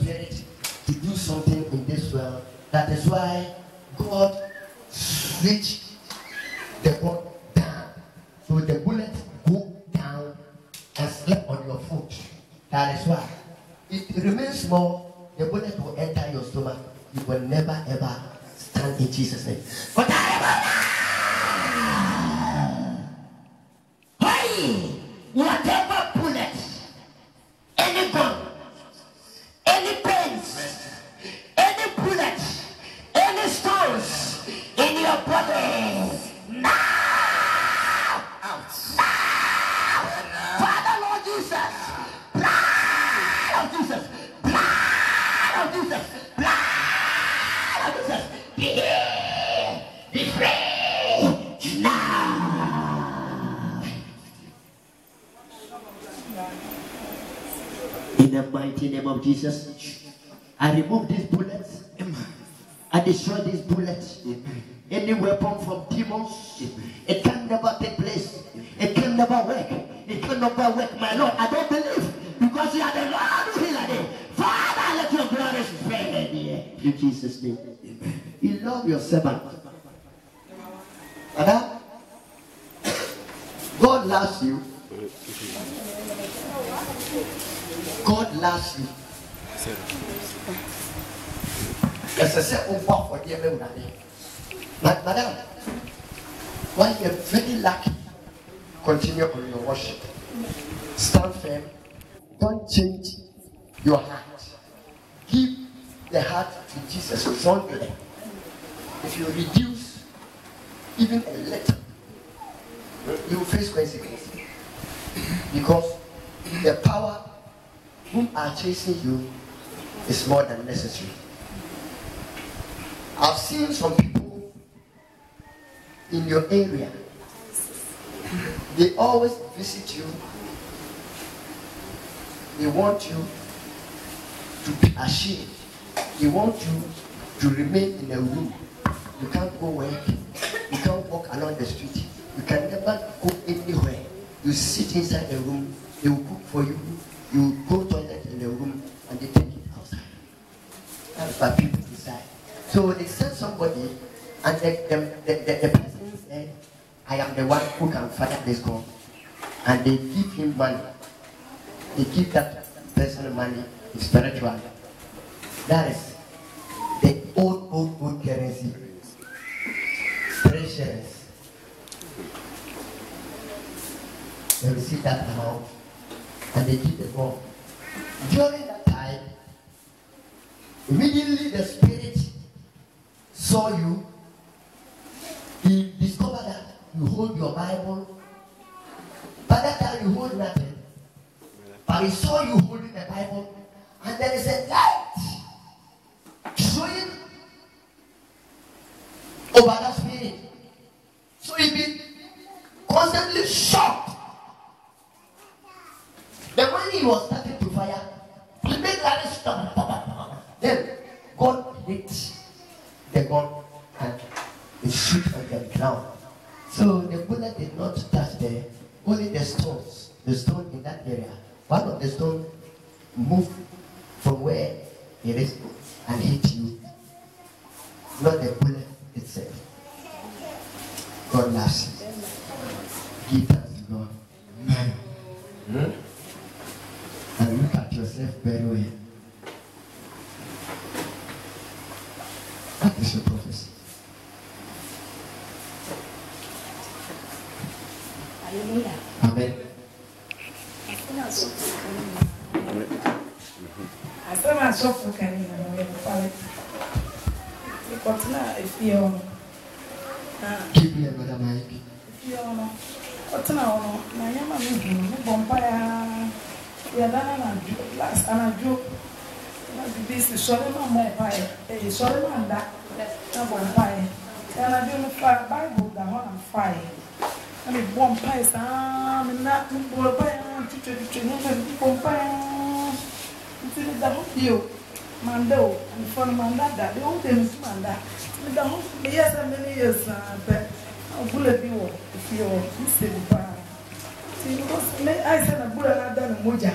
spirit to do something in this world. That is why God switched the gun down. So the bullet go down and slap on your foot. That is why. If it remains small, the bullet will enter your stomach. You will never ever stand in Jesus' name. But whatever bullet, any gun, any pens, any bullet, any stones in your body, now, out, now, Father Lord Jesus, blood of Jesus, blood of Jesus, blood of Jesus, be free now. In the mighty name of Jesus, I remove these bullets. I destroy these bullets. Any weapon from demons, it can never take place. It can never work. It can never work, my Lord. I don't believe because you are the Lord who heals me. Father, let your glory spread in Jesus' name. You love your servant. Father, God loves you. God loves you. As I said, for dear Madam, while you're very lucky, continue on your worship. Stand firm. Don't change your heart. Give the heart to Jesus only. If you reduce even a little, you will face consequences. Because the power whom are chasing you is more than necessary. I've seen some people in your area. They always visit you. They want you to be ashamed. They want you to remain in a room. You can't go work. You can't walk along the street. You can never go anywhere. You sit inside a room. They will cook for you. You go to toilet in the room and they take it outside. That's what people decide. So they send somebody and the person said, I am the one who can fire this gun. And they give him money. They give that person money spiritually. That is the old currency. Treasures. They receive that amount and they give the gun. During that time, immediately the spirit saw you. He discovered that you hold your Bible. By that time you hold nothing. But he saw you holding the Bible, and there is a light showing over that spirit. So he been constantly shocked. Then when he was starting to fire, he made that stop. Then God hit the gun and it shoot on the ground. So the bullet did not touch only the stones. The stone in that area. One of the stones moved from where it is and hit you. Not the bullet itself. God loves you. Give thanks to God. Amen. And look at yourself very well. That is your prophecy. Hallelujah. Amen. I saw myself for Canada. But now, if you Give me another mic. if you what's now, my young man, Bompire, we are done last and I joke. This is sorry, my pie, a sorry, man, that Bompire. And I do the Bible, the one on fire. I mean, Bompire, and not Bompire, to Bompire. It's the whole deal. Mando, and from Manda, the old things Manda. The whole years and many years, but a bullet you if you're missing. See, because I said a bullet had done a moja.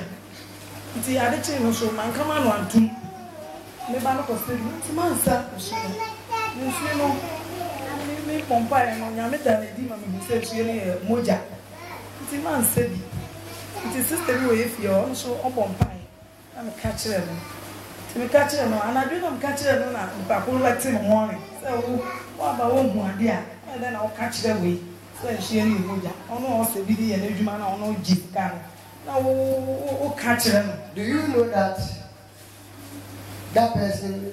See, I didn't know so man come on one too. Never no costly. Man, sir, you know, me pompa and Yamita, the demon who said she moja. It's a man said it is sister if you're also upon pie. I'm a catcher. To me, catcher, and I do not catch her, but who likes in the morning. So, what about one dear? And then I'll catch the way. So she and moja. Oh no, also be the energy man or no jeep can. Now, catch them. Do you know that that person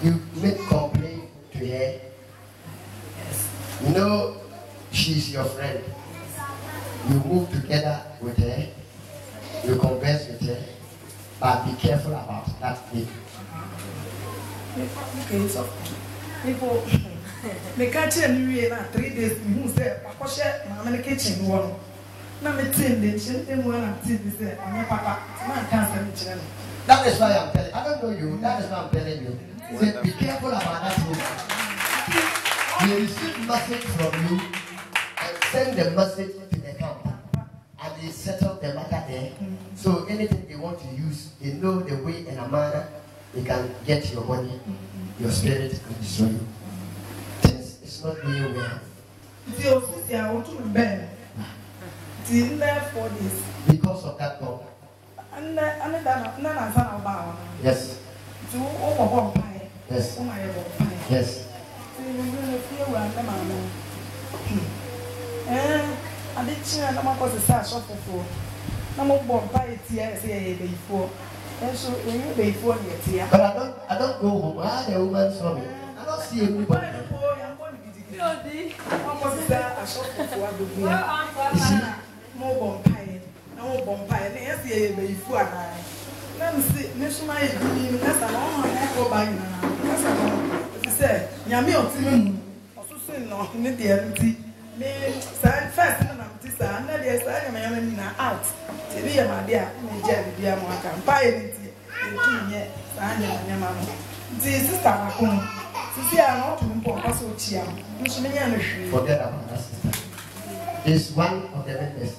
you make complaint to her? Yes. You know she's your friend. You move together with her, you converse with her, but be careful about that thing. Okay, so people me catch them in 3 days. You say, I share my kitchen one. Now me tin the chin one and tin say, my papa, man can't say me. That is why I'm telling you. I don't know you. That is why I'm telling you. Say, be careful about that thing. They receive message from you and send the message to the camp. And they settle the matter there. So anything they want to use, they know the way and a manner they can get your money, your spirit, and destroy you. Things is not doing well. Because of that God. Yes. Yes. Yes. I did see a number of the sash of the floor. No more bomb pie tears before. And so when you before you But I don't go home. I had a woman saw me. I don't see anybody. You see? More bomb pie. No bomb pie. And yes, before I. Let me see. Miss my dream. That's a long go by now. That's a long. If you say, Yami or Tim, or so no, in the empty. Me, first, and then there's a out. To be a my dear, me, Jerry, dear Markham, buy it. Yet, I am. This is our home. See, I'm not to import us with Chiam. Forget about that sister. It's one of the members.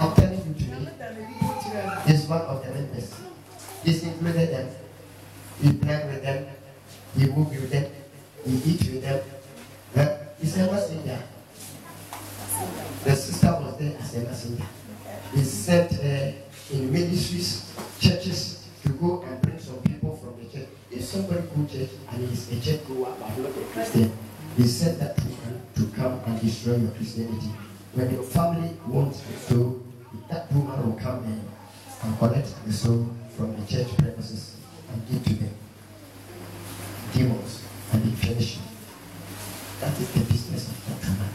I'm telling you today. It's one of the members. He's included them. He played with them. He moved with them. He eat with them. He's a messenger. The sister was there as a messenger. He sent her in ministries, churches, to go and bring some people from the church. If somebody go to church and he's a church goer but not a Christian, he sent that woman to come and destroy your Christianity. When your family wants the soul, that woman will come in and collect the soul from the church premises and give to them. Demons, and they finish you. That is the business of that woman.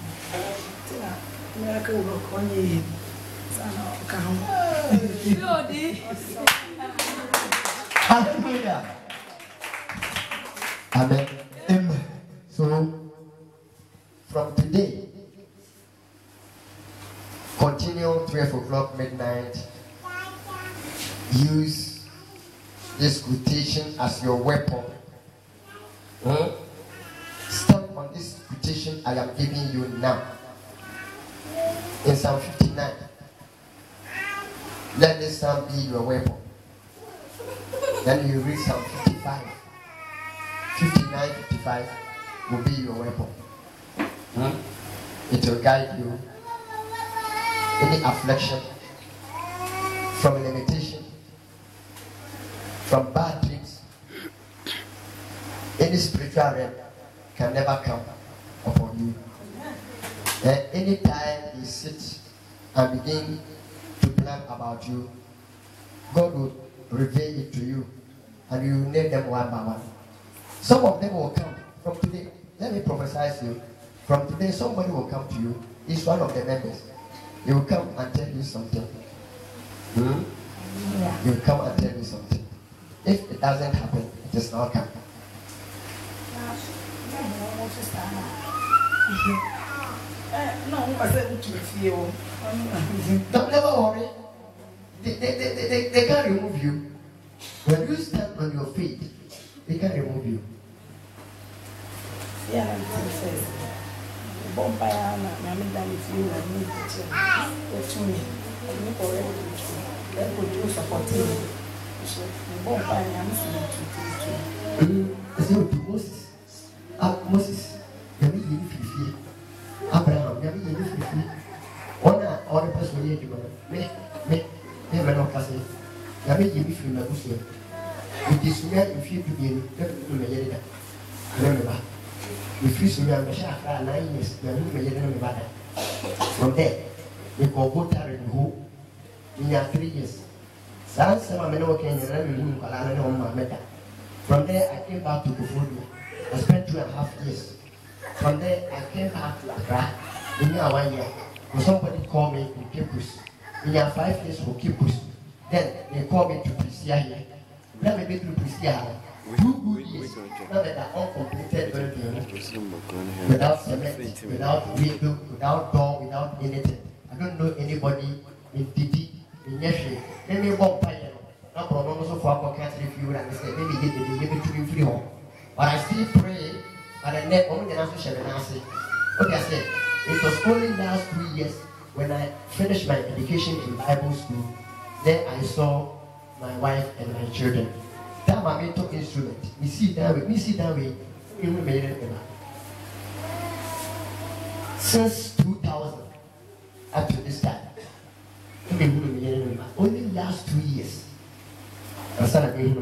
Hallelujah. Amen. Amen. So, from today, continue 12 o'clock midnight. Use this quotation as your weapon. Stand on this quotation I am giving you now. In Psalm 59. Let this psalm be your weapon. Then you read Psalm 55. 59, 55 will be your weapon. It will guide you. Any affliction, from limitation, from bad dreams, any spiritual realm can never come upon you. And anytime you sit and begin to plan about you, God will reveal it to you and you will name them one by one. Some of them will come from today. Let me prophesy to you. From today, somebody will come to you. He's one of the members. He will come and tell you something. Yeah. He will come and tell you something. If it doesn't happen, it is not coming. Don't never worry. They can't remove you. When you stand on your feet, they can't remove you. Yeah, Bombaya, I'm done with you and me to me. I'm not already let go to support you. bom pai, I'm Moses. Moses, Yami Fifi, Abraham, Yami Fifi. One person here, me, no cousin. Yami Fifi, my Busia. With this man, if you to be in the remember, if you see me, I'm a shaft 9 years, from there, we go go and go in 3 years. Sans some American and from there, I came back to Bufudu. I spent 2.5 years. From there, I came back to Accra. In 1 year, somebody called me in Kipus. In 5 years for Kipus. Then they called me to Prisia here. Let me be to Prisia. 2 good years. Now that I'm uncompleted building, without cement, without window, without door, without anything. I don't know anybody in Titi, in Yeshe. Let me walk by you. No problem also for our country if you would understand. Maybe give it to me free home. But I still pray at the net only the answer. Okay, I said it was only last 2 years when I finished my education in Bible school. Then I saw my wife and my children. That my mental instrument. Me sit down with since 2000 up to this time. Only last 2 years. I started being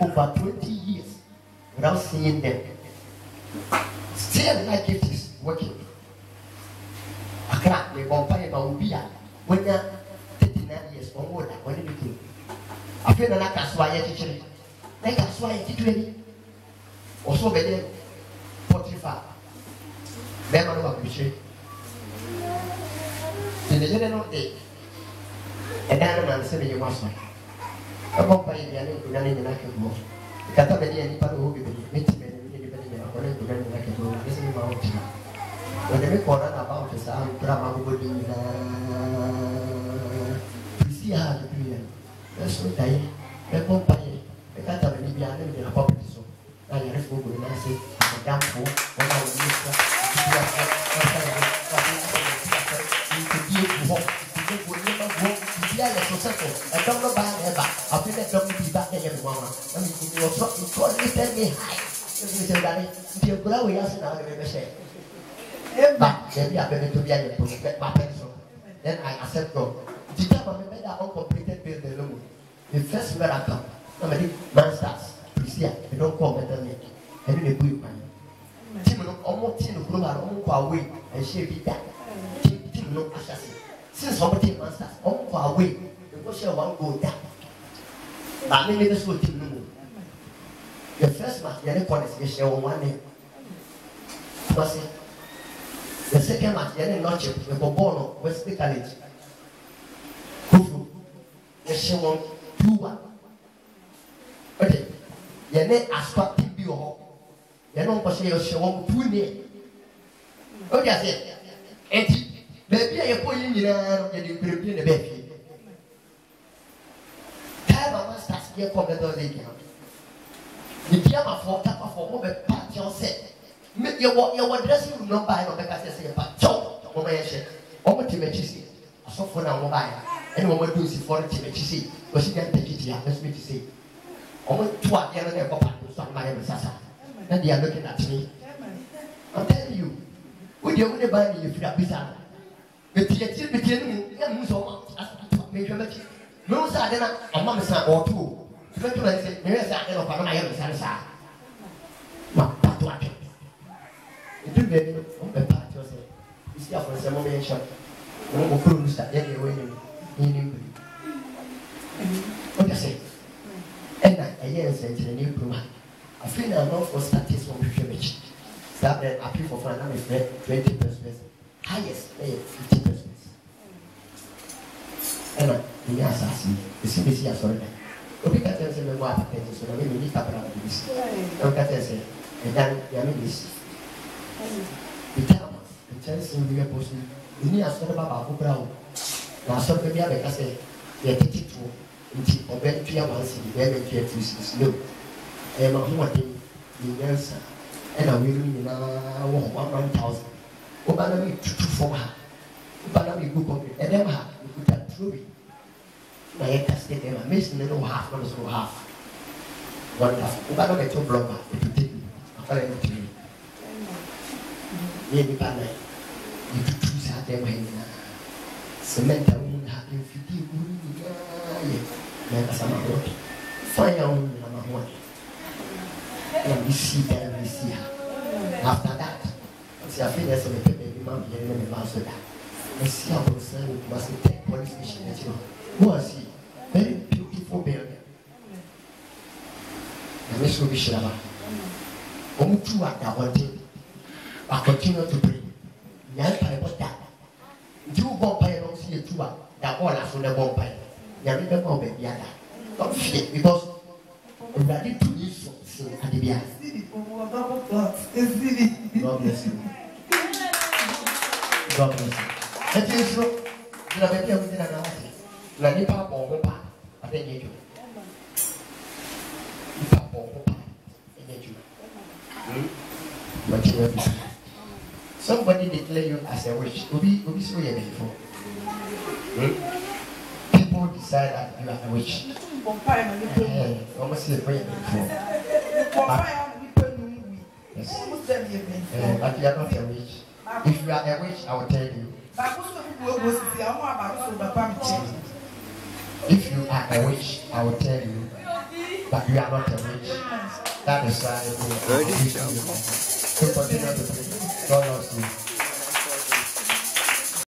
over 20 years without seeing them. Still, my gift is working. I can't be vampire, but when you're 39 years or more, what did you do? I feel like that's why I teach it. Like that's why I teach it. Also, better 45. Then I will appreciate. In the general day, and then I'm saying you must. A vampire, you're running in a cable. Catabedi and Padu will be meeting and according to them like a go. Listen about it. When they call about the sound, drama would be see how to do it. That's what I am. Vampire, the Catabedi behind the property. So I have to go and say, I'm down for when I was I don't know about ever. I feel like don't be back there, Mama. I mean, you tell me hi. You say that you go away as now, the say. But then I better to be able to get my pencil. Then I accept God. The time I made that uncompleted build the room. The first miracle, somebody masters, Priscilla, they don't call better me. I do the good man. Tim almost in the room are all away and she be that. Tim no assassin. Since somebody masters, all away. Share one go down. But maybe this will keep moving. The first match, the other corner is share one name. The second match, the other notch, the Bobono, Wesley College. Kufu, the share 1-2-1. Okay, the net aspect to be your the non share 1-2 okay, I said, and maybe I put in the baby. Here come the lady. The Piama for Tapa for Mobile Party on set. Make your dressing room not buy no because they say, but Joe, Omayashi, Omotimachi, a soft for now mobile. And one would do is for Timachi, but she can't take it here. Let's make it say. Almost 2 hours and papa to some my Sasa. And they are looking at me. I'm telling you, would you only buy me if you are bizarre? But yet, between them, so much. No, sir, then a mamma son or two. Let me say, yes, I don't know I am a son. But what? It will be on the part yourself. You see, for some mention, no more cruise that anyway in England. What I say? And I hear sent in a new program. I feel I'm not for status from privilege. Start then appeal for fun, I'm 20%. Highest, 50%. And the assassin, the CBC as well. Okay, that's a lot of attention, so maybe we need to have this. Okay, and then the amenities. The town, the chance in the person, we need a sort of Babu Brown. Now, something the other can say, they take it to obey Pia once in the very clear to slow. And I'm not the answer. And I will in 1,000. Obana me to for her. Obana me good, and then you could have true. I can stay there. I miss no half, no half. Wonderful. But I don't get your blogger if you take me. I'm telling you to you. Maybe by night, you could choose out there when cement a woman having 50 never some road. Fire on number one. And we see that we see her. After that, see, I feel there's some baby mom here in the mouse of that. I see how concerned must take police station. Who I see? Very beautiful building. And this will be Shirama. Only two at that one thing. I continue to pray. Nyampa was that. Do bonfire don't see a two that all are from the bonfire. Nyampa go baby yada. Don't fear because we ready to use something at the beer. God bless you. God bless you. That is so. You are better within an hour. You are nipa or hopa. I think you. Nipa or hopa. I think you. But you will be. Somebody declare you as a witch. Obi so you before. People decide that you are a witch. Almost a prayer before. Yes. But you are not a witch. If you are a witch, I will tell you. If you are a witch, I will tell you. But you are not a witch. That is why I will continue to pray. God loves you.